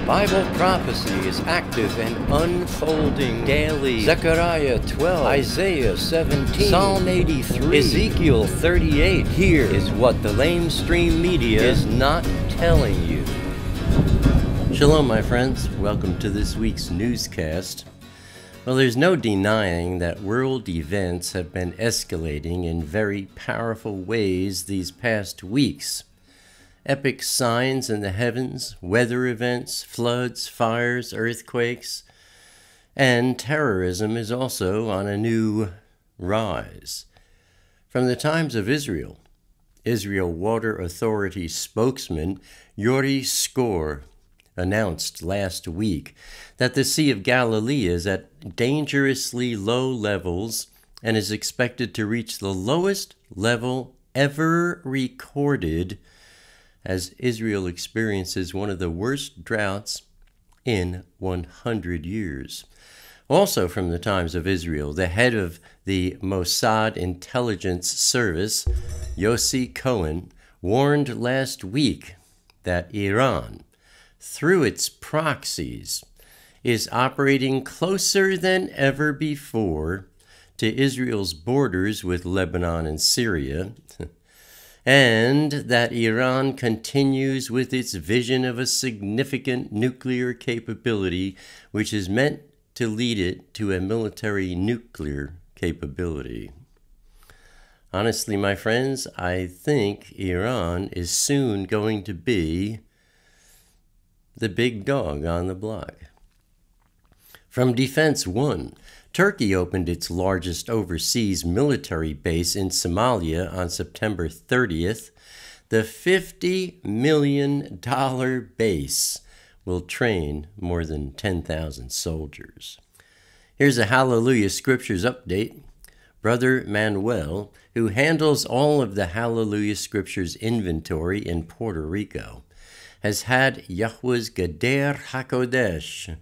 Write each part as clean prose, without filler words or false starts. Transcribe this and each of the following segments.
Bible prophecy is active and unfolding daily. Zechariah 12, Isaiah 17, Psalm 83, Ezekiel 38. Here is what the LameStream Media is not telling you. Shalom, my friends. Welcome to this week's newscast. Well, there's no denying that world events have been escalating in very powerful ways these past weeks. Epic signs in the heavens, weather events, floods, fires, earthquakes, and terrorism is also on a new rise. From the times of Israel, Israel Water Authority spokesman Yuri Skor announced last week that the Sea of Galilee is at dangerously low levels and is expected to reach the lowest level ever recorded as Israel experiences one of the worst droughts in 100 years. Also from the times of Israel, the head of the Mossad intelligence service, Yossi Cohen, warned last week that Iran, through its proxies, is operating closer than ever before to Israel's borders with Lebanon and Syria, and that Iran continues with its vision of a significant nuclear capability, which is meant to lead it to a military nuclear capability. Honestly, my friends, I think Iran is soon going to be the big dog on the block. From Defense One, Turkey opened its largest overseas military base in Somalia on September 30th. The $50 million base will train more than 10,000 soldiers. Here's a HalleluYah Scriptures update. Brother Manuel, who handles all of the HalleluYah Scriptures inventory in Puerto Rico, has had Yahweh's Gader HaKodesh,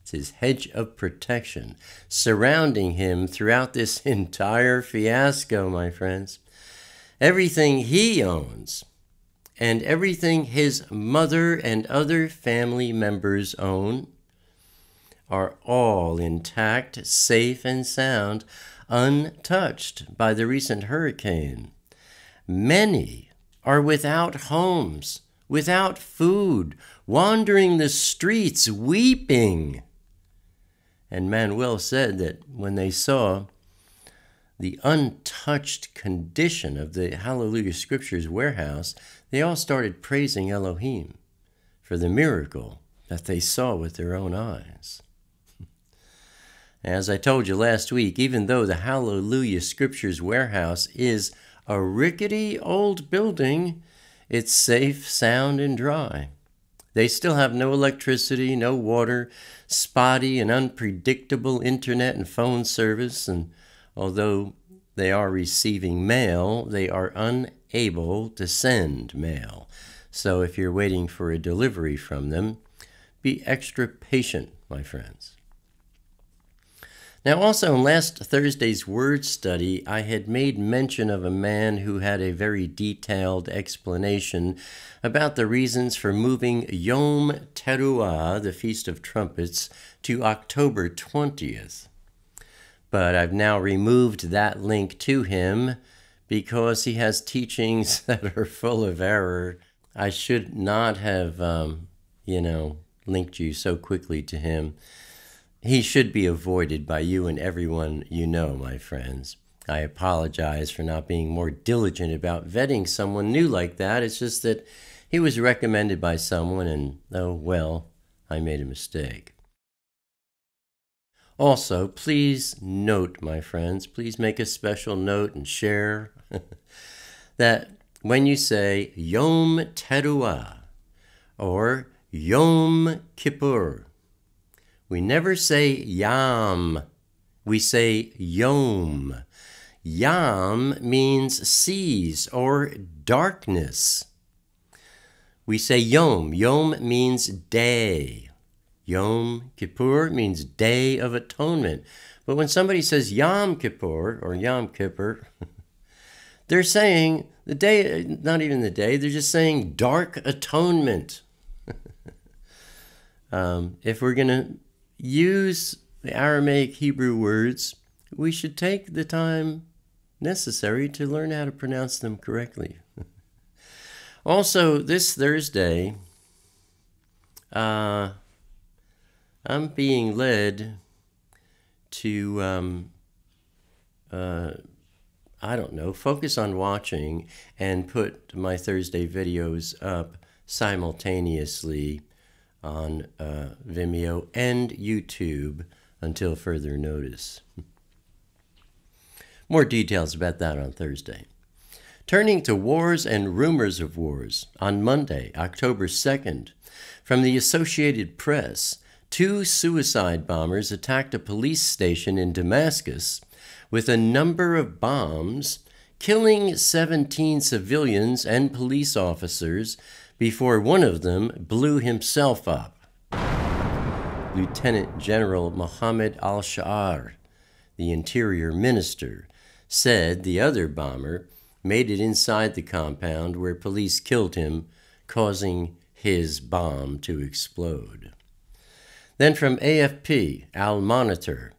it's his hedge of protection, surrounding him throughout this entire fiasco, my friends. Everything he owns and everything his mother and other family members own are all intact, safe, and sound, untouched by the recent hurricane. Many are without homes, without food, wandering the streets, weeping. And Manuel said that when they saw the untouched condition of the HalleluYah Scriptures warehouse, they all started praising Elohim for the miracle that they saw with their own eyes. As I told you last week, even though the HalleluYah Scriptures warehouse is a rickety old building, it's safe, sound, and dry. They still have no electricity, no water, spotty and unpredictable internet and phone service, and although they are receiving mail, they are unable to send mail. So if you're waiting for a delivery from them, be extra patient, my friends. Now, also in last Thursday's word study, I had made mention of a man who had a very detailed explanation about the reasons for moving Yom Teruah, the Feast of Trumpets, to October 20th. But I've now removed that link to him because he has teachings that are full of error. I should not have, linked you so quickly to him. He should be avoided by you and everyone you know, my friends. I apologize for not being more diligent about vetting someone new like that. It's just that he was recommended by someone and, oh, well, I made a mistake. Also, please note, my friends, please make a special note and share that when you say Yom Teruah or Yom Kippur, we never say Yam, we say Yom. Yam means seas or darkness. We say Yom. Yom means day. Yom Kippur means Day of Atonement. But when somebody says Yom Kippur or Yom Kippur, they're saying the day, not even the day, they're just saying dark atonement. If we're going to use the Aramaic Hebrew words, we should take the time necessary to learn how to pronounce them correctly. Also, this Thursday, I'm being led to, I don't know, focus on watching and put my Thursday videos up simultaneously on Vimeo and YouTube until further notice. More details about that on Thursday. Turning to wars and rumors of wars, on Monday, October 2nd, from the Associated Press, 2 suicide bombers attacked a police station in Damascus with a number of bombs, killing 17 civilians and police officers before one of them blew himself up. Lieutenant General Mohammed al-Sha'ar, the Interior Minister, said the other bomber made it inside the compound where police killed him, causing his bomb to explode. Then from AFP, Al Monitor,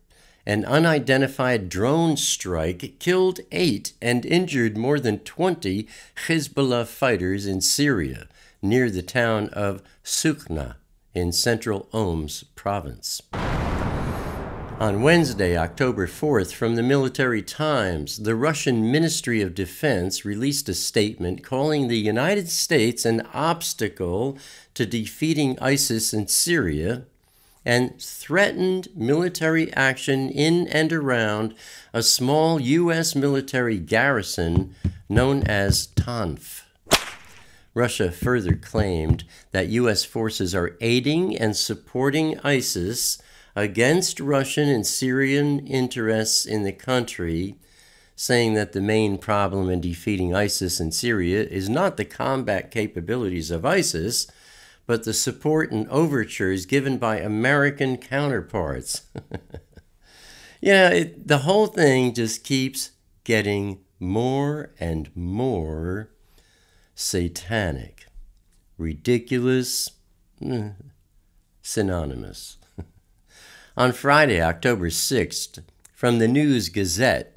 an unidentified drone strike killed 8 and injured more than 20 Hezbollah fighters in Syria, near the town of Sukhna in central Homs province. On Wednesday, October 4th, from the Military Times, the Russian Ministry of Defense released a statement calling the United States an obstacle to defeating ISIS in Syria and threatened military action in and around a small U.S. military garrison known as Tanf. Russia further claimed that U.S. forces are aiding and supporting ISIS against Russian and Syrian interests in the country, saying that the main problem in defeating ISIS in Syria is not the combat capabilities of ISIS, but the support and overtures given by American counterparts. The whole thing just keeps getting more and more satanic, ridiculous, synonymous. On Friday, October 6th, from the News Gazette,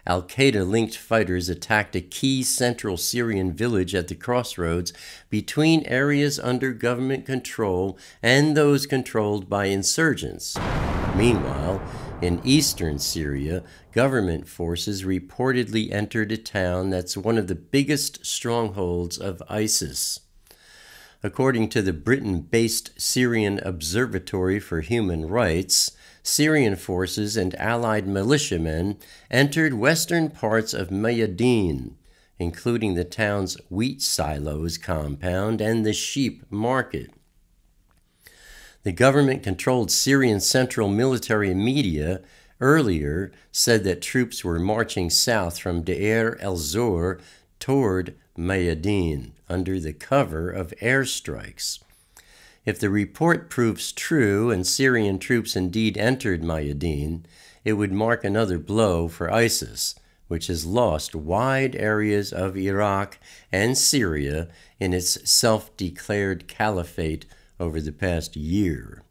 Al-Qaeda-linked fighters attacked a key central Syrian village at the crossroads between areas under government control and those controlled by insurgents. Meanwhile, in eastern Syria, government forces reportedly entered a town that's one of the biggest strongholds of ISIS. According to the Britain-based Syrian Observatory for Human Rights, Syrian forces and allied militiamen entered western parts of Mayadin, including the town's wheat silos compound and the sheep market. The government-controlled Syrian Central Military Media earlier said that troops were marching south from Deir el-Zor toward Mayadin under the cover of airstrikes. If the report proves true and Syrian troops indeed entered Mayadin, it would mark another blow for ISIS, which has lost wide areas of Iraq and Syria in its self-declared caliphate over the past year.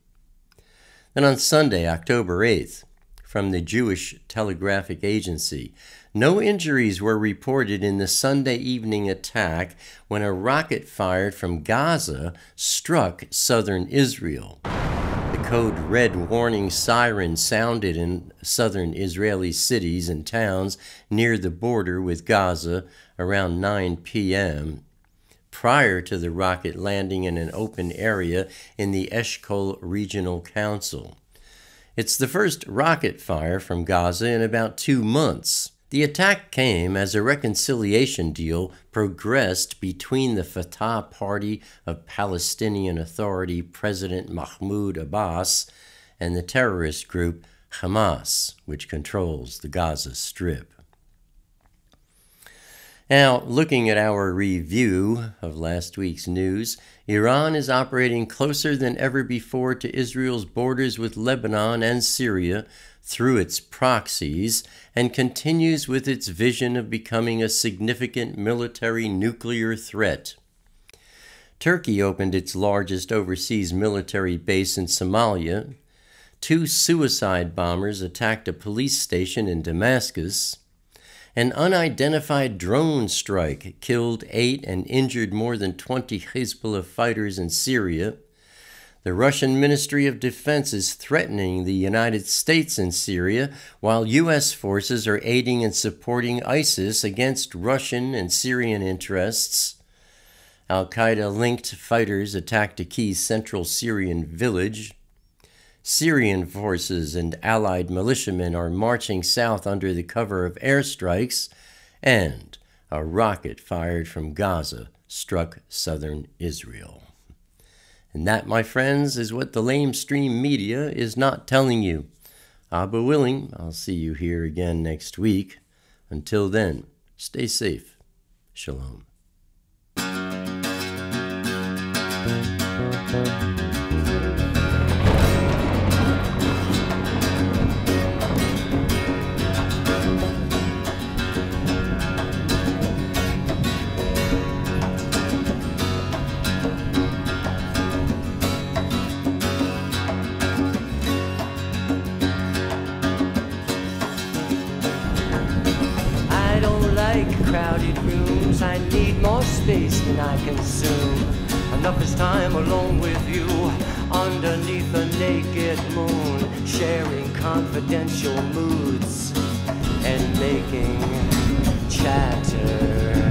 Then on Sunday, October 8th, from the Jewish Telegraphic Agency, no injuries were reported in the Sunday evening attack when a rocket fired from Gaza struck southern Israel. The code red warning siren sounded in southern Israeli cities and towns near the border with Gaza around 9 p.m. prior to the rocket landing in an open area in the Eshkol Regional Council. It's the first rocket fire from Gaza in about 2 months. The attack came as a reconciliation deal progressed between the Fatah Party of Palestinian Authority President Mahmoud Abbas and the terrorist group Hamas, which controls the Gaza Strip. Now, looking at our review of last week's news, Iran is operating closer than ever before to Israel's borders with Lebanon and Syria through its proxies and continues with its vision of becoming a significant military nuclear threat. Turkey opened its largest overseas military base in Somalia. 2 suicide bombers attacked a police station in Damascus. An unidentified drone strike killed 8 and injured more than 20 Hezbollah fighters in Syria. The Russian Ministry of Defense is threatening the United States in Syria, while U.S. forces are aiding and supporting ISIS against Russian and Syrian interests. Al-Qaeda-linked fighters attacked a key central Syrian village. Syrian forces and allied militiamen are marching south under the cover of airstrikes, and a rocket fired from Gaza struck southern Israel. And that, my friends, is what the LameStream Media is not telling you. Abba willing, I'll see you here again next week. Until then, stay safe. Shalom. Crowded rooms, I need more space than I consume. Enough is time alone with you, underneath a naked moon, sharing confidential moods and making chatter.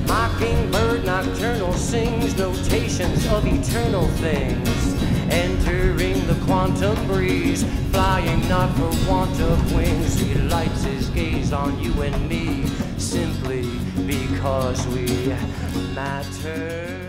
Mockingbird nocturnal sings notations of eternal things, entering the quantum breeze, flying not for want of wings. He lights his gaze on you and me, simply because we matter.